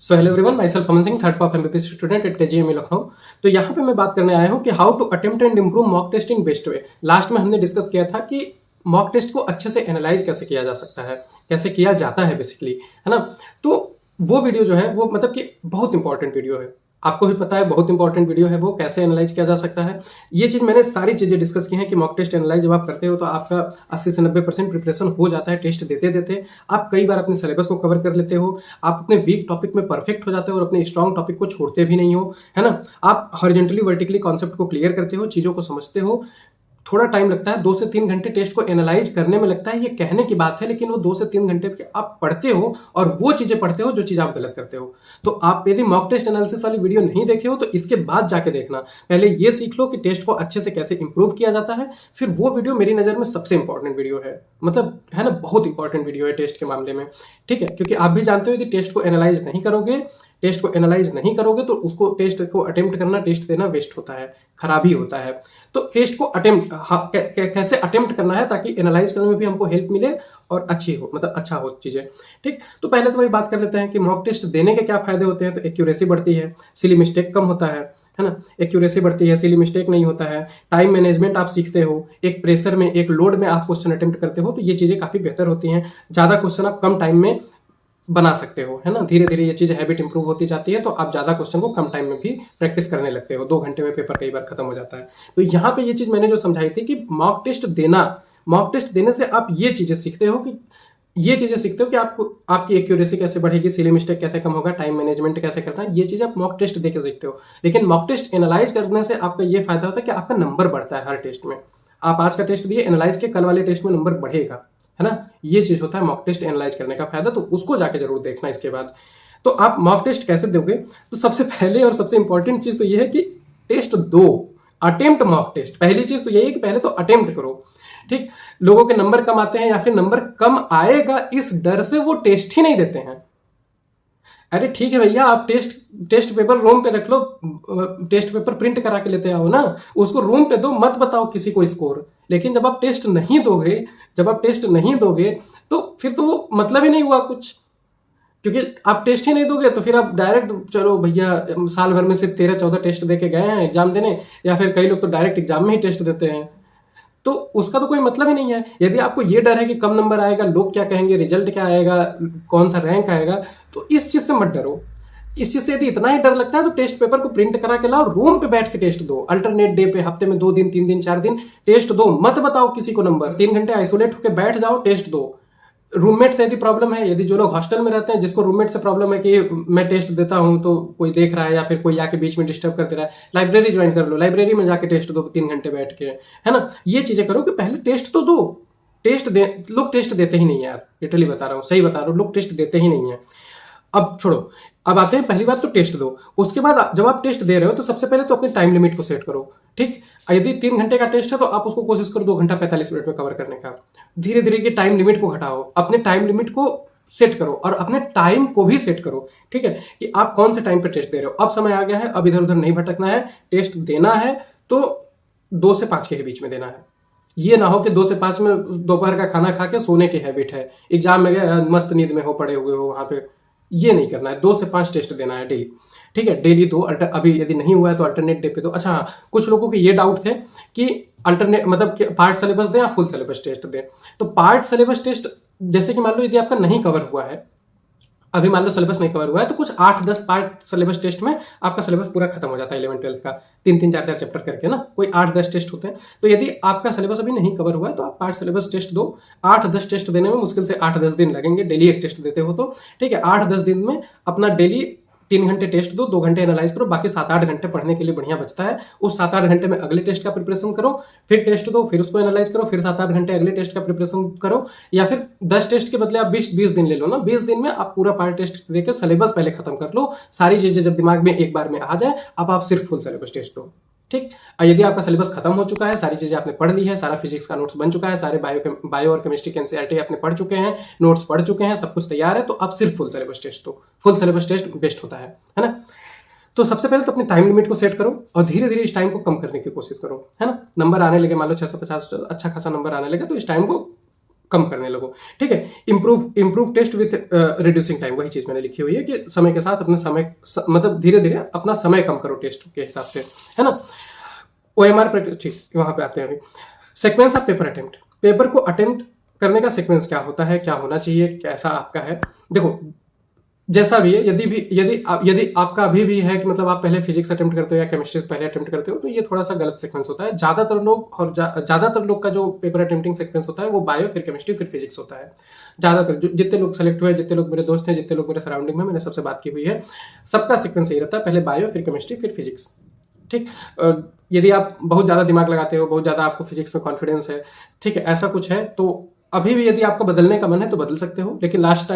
So hello everyone, my self Aman Singh, third of MBBS student at KGMU Lucknow. तो यहाँ पे मैं बात करने आया हूँ कि how to attempt and improve mock test in best way. Last में हमने डिस्कस किया था कि मॉक टेस्ट को अच्छे से एनालाइज कैसे किया जा सकता है, कैसे किया जाता है बेसिकली, है ना। तो वो वीडियो जो है वो मतलब कि बहुत इंपॉर्टेंट वीडियो है, आपको भी पता है बहुत इंपॉर्टेंट वीडियो है वो, कैसे एनालाइज किया जा सकता है। ये चीज मैंने सारी चीजें डिस्कस की हैं कि मॉक टेस्ट एनालाइज जब आप करते हो तो आपका 80 से 90% प्रिपरेशन हो जाता है टेस्ट देते देते। आप कई बार अपने सिलेबस को कवर कर लेते हो, आप अपने वीक टॉपिक में परफेक्ट हो जाते हो और अपने स्ट्रॉन्ग टॉपिक को छोड़ते भी नहीं हो, है ना। आप हॉरिजॉन्टली वर्टिकली कॉन्सेप्ट को क्लियर करते हो, चीजों को समझते हो। थोड़ा टाइम लगता है, 2 से 3 घंटे टेस्ट को एनालाइज करने में लगता है, ये कहने की बात है, लेकिन वो 2 से 3 घंटे आप पढ़ते हो और वो चीजें पढ़ते हो जो चीज आप गलत करते हो। तो आप यदि मॉक टेस्ट एनालिसिस वाली वीडियो नहीं देखे हो तो इसके बाद जाके देखना। पहले ये सीख लो कि टेस्ट को अच्छे से कैसे इंप्रूव किया जाता है, फिर वो वीडियो मेरी नजर में सबसे इंपॉर्टेंट वीडियो है, मतलब है ना, बहुत इंपॉर्टेंट वीडियो है टेस्ट के मामले में, ठीक है। क्योंकि आप भी जानते हो कि टेस्ट को एनालाइज नहीं करोगे तो उसको टेस्ट को अटेम्प्ट करना, टेस्ट देना वेस्ट होता है, खराबी होता है। तो टेस्ट को अटेम्प्ट कैसे अटेम्प्ट करना है ताकि एनालाइज करने में भी हमको हेल्प मिले और अच्छी हो, मतलब अच्छा हो चीजें, ठीक। तो पहले तो वही बात कर लेते हैं कि मॉक टेस्ट देने के क्या फायदे होते हैं। तो एक्यूरेसी बढ़ती है, सिली मिस्टेक कम होता है ना। एक्यूरेसी बढ़ती है, सिली मिस्टेक नहीं होता है, टाइम मैनेजमेंट आप सीखते हो, एक प्रेशर में, एक लोड में आप क्वेश्चन अटेम्प्ट करते हो तो ये चीजें काफी बेहतर होती हैं। ज्यादा क्वेश्चन आप कम टाइम में बना सकते हो, है ना। धीरे धीरे ये चीज हैबिट इंप्रूव होती जाती है तो आप ज्यादा क्वेश्चन को कम टाइम में भी प्रैक्टिस करने लगते हो। 2 घंटे में पेपर कई बार खत्म हो जाता है। तो यहाँ पे ये चीज मैंने जो समझाई थी कि मॉक टेस्ट देने से आप ये चीजें सीखते हो कि आपको आपकी एक्यूरेसी कैसे बढ़ेगी, सिली मिस्टेक कैसे कम होगा, टाइम मैनेजमेंट कैसे करना है, ये चीज आप मॉक टेस्ट देके सीखते हो। लेकिन मॉक टेस्ट एनालाइज करने से आपका ये फायदा होता है कि आपका नंबर बढ़ता है हर टेस्ट में। आप आज का टेस्ट दिए, एनालाइज के कल वाले टेस्ट में नंबर बढ़ेगा, है ना। ये चीज होता है मॉक टेस्ट एनालाइज करने का फायदा, तो उसको जाके जरूर देखना इसके बाद। तो आप मॉक टेस्ट कैसे दोगे, तो सबसे पहले और सबसे इंपॉर्टेंट चीज तो ये है कि टेस्ट दो, अटेम्प्ट मॉक टेस्ट। पहली चीज तो यही है कि पहले तो अटेम्प्ट करो, ठीक। लोगों के नंबर कम आते हैं या फिर नंबर कम आएगा इस डर से वो टेस्ट ही नहीं देते हैं। अरे ठीक है भैया, आप टेस्ट पेपर रूम पे रख लो, टेस्ट पेपर प्रिंट करा के लेते आओ ना, उसको रूम पे दो, मत बताओ किसी को स्कोर। लेकिन जब आप टेस्ट नहीं दोगे तो फिर तो वो मतलब ही नहीं हुआ कुछ, क्योंकि आप टेस्ट ही नहीं दोगे तो फिर आप डायरेक्ट चलो भैया साल भर में से 13-14 टेस्ट देके गए हैं एग्जाम देने, या फिर कई लोग तो डायरेक्ट एग्जाम में ही टेस्ट देते हैं, तो उसका तो कोई मतलब ही नहीं है। यदि आपको ये डर है कि कम नंबर आएगा, लोग क्या कहेंगे, रिजल्ट क्या आएगा, कौन सा रैंक आएगा, तो इस चीज से मत डरो। इस चीज से यदि इतना ही डर लगता है तो टेस्ट पेपर को प्रिंट करा के लाओ, रूम पे बैठ के टेस्ट दो, अल्टरनेट डे पे, हफ्ते में 2 दिन, 3 दिन, 4 दिन टेस्ट दो, मत बताओ किसी को नंबर। 3 घंटे आइसोलेट होकर बैठ जाओ, टेस्ट दो। रूममेट से यदि प्रॉब्लम है, यदि जो लोग हॉस्टल में रहते हैं जिसको रूममेट से प्रॉब्लम है कि मैं टेस्ट देता हूं तो कोई देख रहा है या फिर कोई आके बीच में डिस्टर्ब कर दे रहा है, लाइब्रेरी ज्वाइन कर लो, लाइब्रेरी में जाके टेस्ट दो 3 घंटे बैठ के, है ना। ये चीजें करो कि पहले टेस्ट तो दो। लोग टेस्ट देते ही नहीं है यार, लिटरली बता रहा हूँ, सही बता रहा हूँ, लोग टेस्ट देते ही नहीं है। अब छोड़ो, अब आते हैं, पहली बात तो टेस्ट दो। उसके बाद जब आप टेस्ट दे रहे हो तो सबसे पहले तो अपनी टाइम लिमिट को सेट करो, ठीक। यदि 3 घंटे का टेस्ट है तो आप उसको कोशिश करो 2 घंटा 45 मिनट में कवर करने का। धीरे धीरे की टाइम लिमिट को घटाओ, अपने टाइम लिमिट को सेट करो और अपने टाइम को भी सेट करो, ठीक है, कि आप कौन से टाइम पे टेस्ट दे रहे हो। अब समय आ गया है, अब इधर उधर नहीं भटकना है, टेस्ट देना है तो 2 से 5 के बीच में देना है। ये ना हो कि 2 से 5 में दोपहर का खाना खा के सोने की हैबिट है, एग्जाम में गए मस्त नींद में हो पड़े हुए हो वहां पे, ये नहीं करना है। 2 से 5 टेस्ट देना है डेली, ठीक है, डेली दो। अभी यदि नहीं हुआ है तो अल्टरनेट डे पे दो। अच्छा हाँ, कुछ लोगों के ये डाउट थे कि अल्टरनेट मतलब पार्ट सिलेबस दें या फुल सिलेबस टेस्ट दें। तो पार्ट सिलेबस टेस्ट, जैसे कि मान लो यदि आपका नहीं कवर हुआ है, अभी मान लो सिलेबस नहीं कवर हुआ है, तो कुछ 8-10 पार्ट सिलेबस टेस्ट में आपका सिलेबस पूरा खत्म हो जाता है 11-12 का, 3-3, 4-4 चैप्टर करके ना, कोई 8-10 टेस्ट होते हैं। तो यदि आपका सिलेबस अभी नहीं कवर हुआ है तो आप पार्ट सिलेबस टेस्ट दो। 8-10 टेस्ट देने में मुश्किल से 8-10 दिन लगेंगे, डेली एक टेस्ट देते हो तो, ठीक है। 8-10 दिन में अपना डेली 3 घंटे टेस्ट दो, 2 घंटे एनालाइज करो, बाकी 7-8 घंटे पढ़ने के लिए बढ़िया बचता है। उस 7-8 घंटे में अगले टेस्ट का प्रिपरेशन करो, फिर टेस्ट दो, फिर उसको एनालाइज करो, फिर 7-8 घंटे अगले टेस्ट का प्रिपरेशन करो। या फिर 10 टेस्ट के बदले आप 20 दिन ले लो ना, 20 दिन में आप पूरा पार्ट टेस्ट देकर सिलेबस पहले खत्म कर लो। सारी चीजें जब दिमाग में एक बार में आ जाए, अब आप सिर्फ फुल सिलेबस टेस्ट दो, ठीक। यदि आपका सिलेबस खत्म हो चुका है, सारी चीजें आपने पढ़ ली है, सारा फिजिक्स का नोट्स बन चुका है, सारे बायो और केमिस्ट्री के एनसीईआरटी आपने पढ़ चुके हैं, नोट्स पढ़ चुके हैं, सब कुछ तैयार है, तो अब सिर्फ फुल सिलेबस टेस्ट दो। फुल सिलेबस टेस्ट बेस्ट होता है ना। तो सबसे पहले तो अपनी टाइम लिमिट को सेट करो और धीरे धीरे इस टाइम को कम करने की कोशिश करो, है ना। नंबर आने लगे, मान लो 650 अच्छा खासा नंबर आने लगे, तो इस टाइम को कम करने लगो। ठीक है, improve test with reducing time, वही चीज मैंने लिखी हुई है कि समय के साथ अपने समय मतलब धीरे धीरे अपना समय कम करो टेस्ट के हिसाब से, है ना। OMR प्रैक्टिस, ठीक, वहां पे आते हैं अभी। Sequence of paper attempt, paper को अटेम्प्ट करने का सीक्वेंस क्या होता है, क्या होना चाहिए, कैसा आपका है। देखो जैसा भी है, यदि आपका अभी भी है कि मतलब आप पहले फिजिक्स अटेम्प्ट करते हो या केमिस्ट्री पहले अटेम्प्ट करते हो, तो ये थोड़ा सा गलत सीक्वेंस होता है। ज्यादातर लोग का जो पेपर अटेम्प्टिंग सीक्वेंस होता है वो बायो, फिर केमिस्ट्री, फिर फिजिक्स होता है। ज्यादातर जितने लोग सेलेक्ट हुए, जितने लोग मेरे दोस्त हैं, जितने लोग मेरे सराउंडिंग में, मैंने सबसे बात की हुई है, सबका सीक्वेंस यही रहता है, पहले बायो, फिर केमिस्ट्री, फिर फिजिक्स। ठीक, यदि आप बहुत ज्यादा दिमाग लगाते हो, बहुत ज्यादा आपको फिजिक्स में कॉन्फिडेंस है, ठीक है, ऐसा कुछ है, तो अभी भी यदि आपको बदलने का मन है तो बदल सकते हो। लेकिन लास्ट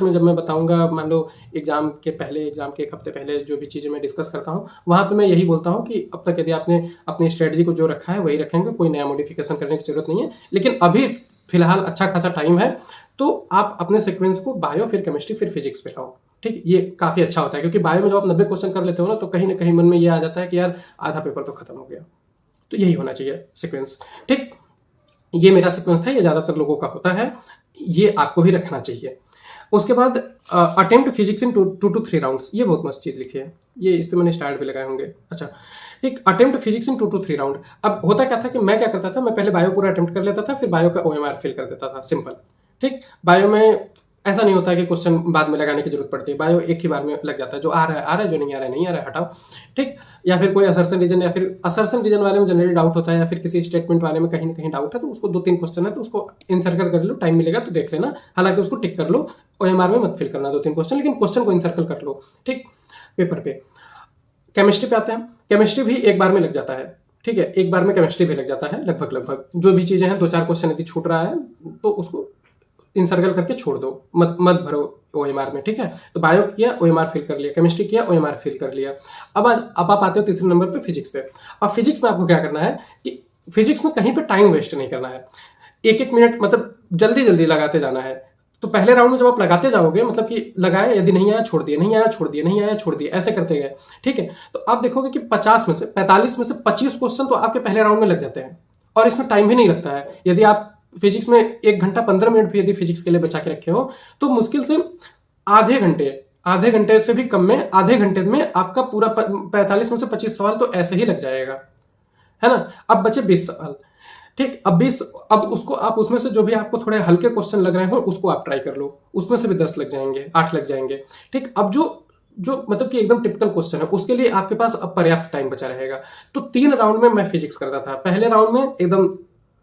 में जब मैं बताऊंगा, मान लो एग्जाम के एक हफ्ते पहले जो भी चीजें मैं डिस्कस करता हूँ, वहां पे मैं यही बोलता हूँ कि अब तक यदि आपने अपनी स्ट्रेटजी को जो रखा है वही रखेंगे, कोई नया मॉडिफिकेशन करने की जरूरत नहीं है। लेकिन अभी फिलहाल अच्छा खासा टाइम है, तो आप अपने सीक्वेंस को बायो, फिर केमिस्ट्री, फिर फिजिक्स पे लाओ। ठीक, ये काफी अच्छा होता है, क्योंकि बायो में जब आप 90 क्वेश्चन कर लेते हो ना, तो कहीं ना कहीं मन में ये आ जाता है कि यार आधा पेपर तो खत्म हो गया। तो यही होना चाहिए सीक्वेंस। ठीक, ये मेरा सीक्वेंस था, ये ज्यादातर लोगों का होता है, ये आपको भी रखना चाहिए। उसके बाद attempt physics in 2 to 3 rounds, ये बहुत मस्त चीज लिखी है, ये इस पे मैंने स्टार्ट भी लगाए होंगे। अच्छा, एक attempt physics in 2 to 3 round. अब होता क्या था कि मैं क्या करता था, मैं पहले बायो पूरा अटेम्प्ट कर लेता था, फिर बायो का OMR फिल कर देता था, सिंपल। ठीक, बायो में ऐसा नहीं होता कि क्वेश्चन बाद में लगाने की जरूरत पड़ती है, बायो एक ही बार में लग जाता है, जो आ रहा है, जो नहीं आ रहा है हटाओ। ठीक, या फिर कोई असर्शन रीजन, या फिर असर्शन रीजन वाले में जनरली डाउट होता है, या फिर किसी स्टेटमेंट वाले में कहीं ना कहीं डाउट है, तो उसको 2-3 क्वेश्चन है तो उसको इनसर्कल कर लो, टाइम मिलेगा तो देख लेना, हालांकि उसको टिक कर लो, OMR में मत फिल करना 2-3 क्वेश्चन, लेकिन क्वेश्चन को इनसर्कल कर लो। ठीक, पेपर पे। केमिस्ट्री पे आते हैं, केमिस्ट्री भी एक बार में लग जाता है। ठीक है, एक बार में केमिस्ट्री भी लग जाता है लगभग जो भी चीजें हैं, 2-4 क्वेश्चन यदि छूट रहा है तो उसको इनसर्कल करके छोड़ दो, मत भरो OMR में। ठीक है, तो बायो किया, OMR फिल कर लिया, केमिस्ट्री किया, OMR फिल कर लिया। अब आप आते हो तीसरे नंबर पे फिजिक्स पे। अब फिजिक्स में आपको क्या करना है कि फिजिक्स में कहीं पे टाइम वेस्ट नहीं करना है, 1-1 मिनट मतलब जल्दी लगाते जाना है। तो पहले राउंड में जब आप लगाते जाओगे, मतलब कि लगाए, यदि नहीं आया छोड़ दिए, नहीं आया छोड़ दिए, नहीं आया छोड़ दिए, ऐसे करते गए। ठीक है, तो आप देखोगे कि 45 में से 25 क्वेश्चन तो आपके पहले राउंड में लग जाते हैं, और इसमें टाइम भी नहीं लगता है। यदि आप फिजिक्स में 1 घंटा 15 मिनट भी यदि फिजिक्स के लिए बचा के रखे हो, तो मुश्किल से आधे घंटे से भी कम में, आधे घंटे में आपका पूरा 45 में से 25 सवाल तो ऐसे ही लग जाएगा, है ना। अब बचे 20 सवाल। ठीक, अब उसको आप उसमें से जो भी आपको थोड़े हल्के क्वेश्चन लग रहे हो उसको आप ट्राई कर लो, उसमें से भी 10 लग जाएंगे, 8 लग जाएंगे। ठीक, अब जो मतलब कि एकदम टिपिकल क्वेश्चन है उसके लिए आपके पास अब पर्याप्त टाइम बचा रहेगा। तो 3 राउंड में मैं फिजिक्स करता था। पहले राउंड में एकदम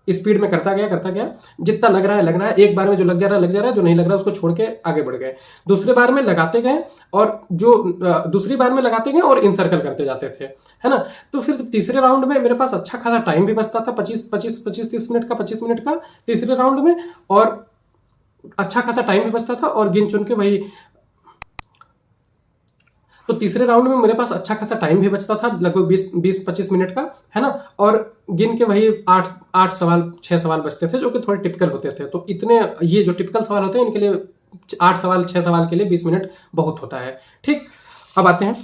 स्पीड में करता गया, जितना लग रहा है, एक बार में जो लग जा रहा है, जो नहीं लग रहा है उसको छोड़ के आगे बढ़ गए। दूसरे बार में लगाते गए, और दूसरी बार में लगाते गए और इनसर्कल करते जाते थे, है ना। तो फिर तीसरे राउंड में मेरे पास अच्छा खासा टाइम भी बचता था, 30 मिनट का, 25 मिनट का तीसरे राउंड में, और अच्छा खासा टाइम भी बचता था, और गिन चुन के वही, तो तीसरे राउंड में मेरे पास अच्छा खासा टाइम भी बचता था, लगभग 20-25 मिनट का, है ना। और गिन के वही 8 सवाल 6 सवाल बचते थे, जो कि थोड़े टिपिकल होते थे। तो इतने, ये जो टिपिकल सवाल होते हैं, इनके लिए 8 सवाल 6 सवाल के लिए 20 मिनट बहुत होता है। ठीक, अब आते हैं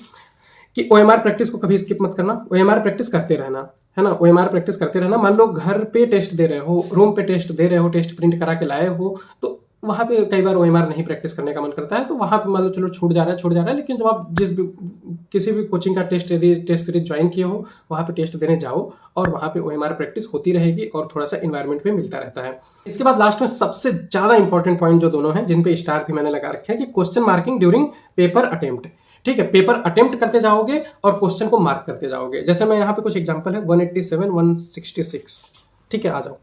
कि OMR प्रैक्टिस को कभी स्किप मत करना, OMR प्रैक्टिस करते रहना, है ना। OMR प्रैक्टिस करते रहना। मान लो घर पे टेस्ट दे रहे हो, रूम पे टेस्ट दे रहे हो, टेस्ट प्रिंट करा के लाए हो, तो वहां पे कई बार OMR नहीं प्रैक्टिस करने का मन करता है, तो वहां पे मान लो चलो छूट जा रहा है, लेकिन जब आप किसी भी कोचिंग का टेस्ट सीरीज ज्वाइन किए हो, वहां पे टेस्ट देने जाओ, और वहां पे OMR प्रैक्टिस होती रहेगी, और थोड़ा सा इन्वायरमेंट भी मिलता रहता है। इसके बाद लास्ट में सबसे ज्यादा इंपॉर्टेंट पॉइंट जो दोनों हैं, जिन पे स्टार भी मैंने लगा रखे हैं, कि question marking during paper attempt. ठीक है, पेपर अटेम्प्ट करते जाओगे और क्वेश्चन को मार्क करते जाओगे। जैसे मैं यहाँ पे कुछ एग्जाम्पल है, 187, 166, ठीक है, आ जाओ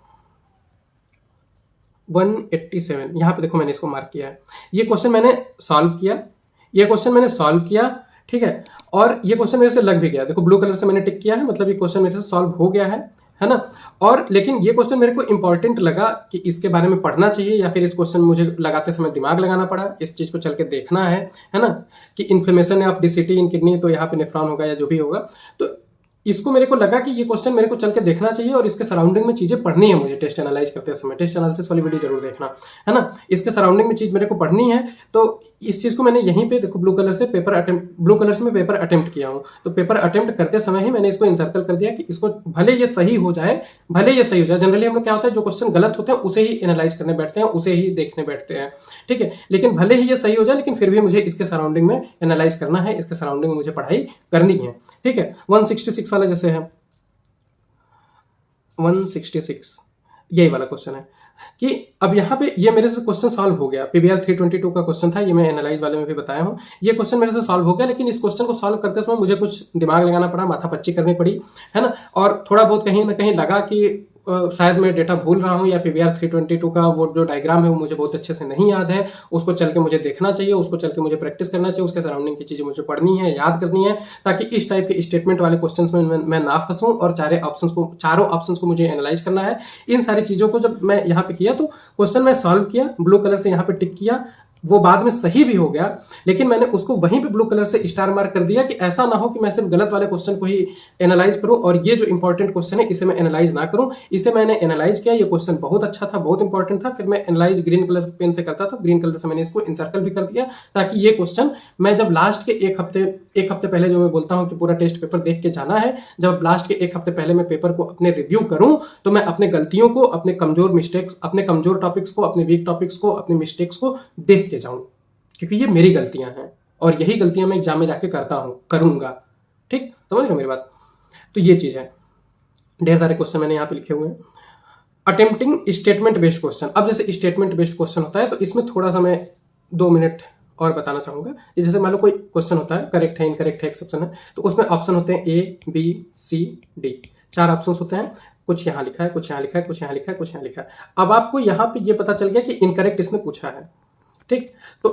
187, यहाँ पे देखो मैंने इसको मार्क किया है। ये क्वेश्चन मैंने सॉल्व किया, ठीक है, और ये क्वेश्चन मेरे से लग भी गया। देखो ब्लू कलर से मैंने टिक किया है, मतलब ये क्वेश्चन मेरे से सॉल्व हो गया है ना। और लेकिन ये क्वेश्चन मेरे को इंपॉर्टेंट लगा कि इसके बारे में पढ़ना चाहिए, या फिर इस क्वेश्चन मुझे लगाते समय दिमाग लगाना पड़ा, इस चीज को चल के देखना है ना, कि इन्फ्लेमेशन ऑफ डिसिटी इन किडनी, तो यहाँ पे नेफ्रॉन होगा या जो भी होगा। तो इसको मेरे को लगा कि ये क्वेश्चन मेरे को चल के देखना चाहिए, और इसके सराउंडिंग में चीजें पढ़नी है मुझे टेस्ट एनालाइज करते समय। टेस्ट एनालिसिस वाली वीडियो जरूर देखना, है ना। इसके सराउंडिंग में चीज मेरे को पढ़नी है, तो इस चीज़ को मैंने यहीं पे देखो ब्लू कलर से मैं पेपर अटेम्प्ट किया हूँ, तो पेपर अटेम्प्ट करते समय ही मैंने इसको इंसर्कल कर दिया कि इसको भले ये सही हो जाए, जनरली हम लोग क्या होता है जो क्वेश्चन गलत होते हैं उसे ही एनालाइज करने बैठते हैं, उसे ही देखने बैठते हैं, ठीक है। लेकिन भले ही ये सही हो जाए, लेकिन फिर भी मुझे इसके सराउंडिंग में एनालाइज करना है, इसके सराउंडिंग में मुझे पढ़ाई करनी है, ठीक है। 166 वाला जैसे है 166 यही वाला क्वेश्चन है कि अब यहाँ पे ये मेरे से क्वेश्चन सॉल्व हो गया, पीबीआर 322 का क्वेश्चन था, ये मैं एनालाइज वाले में भी बताया हूँ। ये क्वेश्चन मेरे से सॉल्व हो गया, लेकिन इस क्वेश्चन को सॉल्व करते समय मुझे कुछ दिमाग लगाना पड़ा, माथापच्ची करनी पड़ी, है ना। और थोड़ा बहुत कहीं ना कहीं लगा कि शायद मैं डेटा भूल रहा हूँ, या पीबीआर 322 का वो जो डायग्राम है वो मुझे बहुत अच्छे से नहीं याद है, उसको चल के मुझे देखना चाहिए, उसको चल के मुझे प्रैक्टिस करना चाहिए, उसके सराउंडिंग की चीजें मुझे पढ़नी है, याद करनी है, ताकि इस टाइप के स्टेटमेंट वाले क्वेश्चंस में मैं ना फंसूं, और चारों ऑप्शंस को मुझे एनालाइज करना है। इन सारी चीजों को जब मैं यहाँ पे किया तो क्वेश्चन मैं सॉल्व किया, ब्लू कलर से यहाँ पे टिक किया, वो बाद में सही भी हो गया, लेकिन मैंने उसको वहीं पे ब्लू कलर से स्टार मार्क कर दिया कि ऐसा ना हो कि मैं सिर्फ गलत वाले क्वेश्चन को ही एनालाइज करूं और ये जो इंपॉर्टेंट क्वेश्चन है इसे मैं एनालाइज ना करूं। इसे मैंने एनालाइज किया, ये क्वेश्चन बहुत अच्छा था, बहुत इंपॉर्टेंट था, फिर मैं एनालाइज ग्रीन कलर पेन से करता था, ग्रीन कलर से मैंने इसको इंसर्कल भी कर दिया, ताकि ये क्वेश्चन मैं जब लास्ट के एक हफ्ते पहले जो मैं बोलता हूं कि पूरा टेस्ट पेपर देख के जाना है, जब लास्ट के एक हफ्ते पहले मैं पेपर को अपने रिव्यू करूं तो मैं अपने गलतियों को, अपने कमजोर मिस्टेक्स, अपने कमजोर टॉपिक्स को, अपने वीक टॉपिक्स को, अपने मिस्टेक्स को देख के जाऊं, क्योंकि ये मेरी गलतियां हैं और यही गलतियां मैं एग्जाम में जाके करूंगा, ठीक, समझ रहे हो मेरी बात। तो ये चीज है, ढेर सारे क्वेश्चन मैंने यहाँ पे लिखे हुए हैं। अटेम्प्टिंग स्टेटमेंट बेस्ड क्वेश्चन, अब जैसे स्टेटमेंट बेस्ड क्वेश्चन होता है तो इसमें थोड़ा सा मैं 2 मिनट और बताना चाहूंगा। जैसे मान लो कोई क्वेश्चन होता है, करेक्ट है, इनकरेक्ट है, एक्सेप्शन है, तो उसमें ऑप्शन होते हैं ए, बी, सी, डी, 4 ऑप्शन होते हैं, कुछ यहाँ लिखा है, कुछ यहाँ लिखा है, कुछ यहाँ लिखा है, कुछ यहाँ लिखा है। अब आपको यहाँ पे ये पता चल गया कि इनकरेक्ट इसने पूछा है, ठीक, तो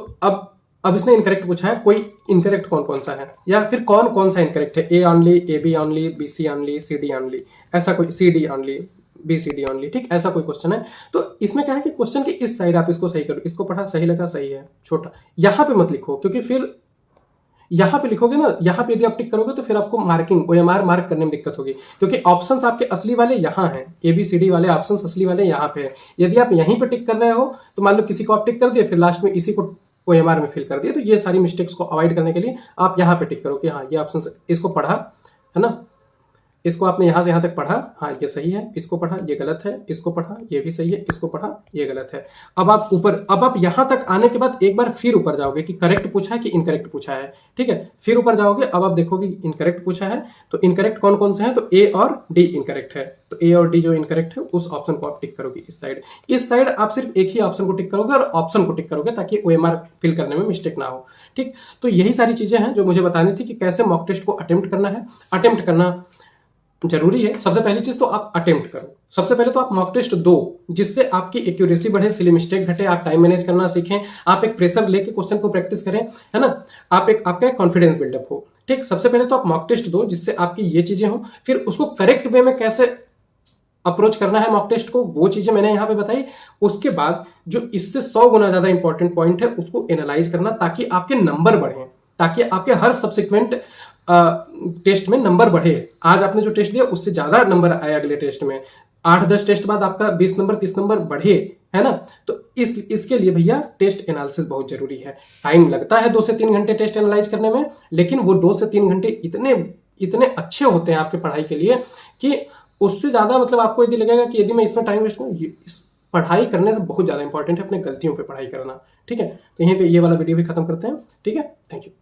अब इसने इनकरेक्ट पूछा है, कोई इनकरेक्ट कौन कौन सा है, या फिर कौन कौन सा इनकरेक्ट है, A only, A B only, B C only, C D only, ऐसा कोई, C D only, B C D only, ठीक, ऐसा कोई क्वेश्चन है। तो इसमें क्या है कि क्वेश्चन की इस साइड आप इसको सही करो, इसको पढ़ा, सही लगा, सही है, छोटा, यहाँ पे मत लिखो, क्योंकि फिर यहाँ पे लिखोगे ना, यहाँ पे यदि आप टिक करोगे तो फिर आपको मार्किंग OMR मार्क करने में दिक्कत होगी, क्योंकि ऑप्शंस आपके असली वाले यहाँ हैं, ABCD वाले ऑप्शंस असली वाले यहाँ पे है। यदि आप यहीं पे टिक कर रहे हो तो मान लो किसी को आप टिक कर दिए, फिर लास्ट में इसी को OMR में फिल कर दिए, तो ये सारी मिस्टेक्स को अवॉइड करने के लिए आप यहाँ पे टिक करो कि हाँ ये ऑप्शन, इसको पढ़ा है ना, इसको आपने यहाँ से यहाँ तक पढ़ा, हाँ ये सही है, इसको पढ़ा, ये गलत है, इसको पढ़ा, ये भी सही है, इसको पढ़ा, ये गलत है। अब आप यहाँ तक आने के बाद एक बार फिर ऊपर जाओगे कि करेक्ट पूछा है कि इनकरेक्ट पूछा है, ठीक है, फिर ऊपर जाओगे, अब आप देखोगे इनकरेक्ट पूछा है, तो इनकरेक्ट कौन कौन से हैं, तो ए और डी इनकरेक्ट है, तो ए और डी जो इनकरेक्ट है उस ऑप्शन को आप टिक करोगे। इस साइड आप सिर्फ एक ही ऑप्शन को टिक करोगे और ऑप्शन को टिक करोगे, ताकि OMR फिल करने में मिस्टेक ना हो, ठीक। तो यही सारी चीजें हैं जो मुझे बतानी थी कि कैसे मॉक टेस्ट को अटेम्प्ट करना है। अटेम्प्ट करना जरूरी है। सबसे पहली चीज तो आप अटेम्प्ट करो, सबसे पहले तो आप मॉक टेस्ट दो, जिससे आपकी एक्यूरेसी बढ़े, सिली मिस्टेक घटे, आप टाइम मैनेज करना सीखें, आप एक प्रेशर लेके क्वेश्चन को प्रैक्टिस करें, है ना, आपका कॉन्फिडेंस बिल्डअप हो, ठीक। सबसे पहले तो आप मॉक टेस्ट दो जिससे आपकी ये चीजें हो, फिर उसको करेक्ट वे में कैसे अप्रोच करना है मॉक टेस्ट को, वो चीजें मैंने यहाँ पे बताई। उसके बाद जो इससे 100 गुना ज्यादा इंपॉर्टेंट पॉइंट है उसको एनालाइज करना, ताकि आपके नंबर बढ़े, ताकि आपके हर सब्सिक्वेंट टेस्ट में नंबर बढ़े। आज आपने जो टेस्ट दिया उससे ज्यादा नंबर आए अगले टेस्ट में, 8-10 टेस्ट बाद आपका 20 नंबर 30 नंबर बढ़े, है ना। तो इसके लिए भैया टेस्ट एनालिसिस बहुत जरूरी है। टाइम लगता है 2 से 3 घंटे टेस्ट एनालाइज करने में, लेकिन वो 2 से 3 घंटे इतने अच्छे होते हैं आपके पढ़ाई के लिए कि उससे ज्यादा मतलब आपको यदि लगेगा कि यदि मैं इसमें टाइम वेस्ट करूं, इस पढ़ाई करने से बहुत ज्यादा इंपॉर्टेंट है अपने गलतियों पे पढ़ाई करना, ठीक है। तो यहीं पे ये वाला वीडियो भी खत्म करते हैं, ठीक है, थैंक यू।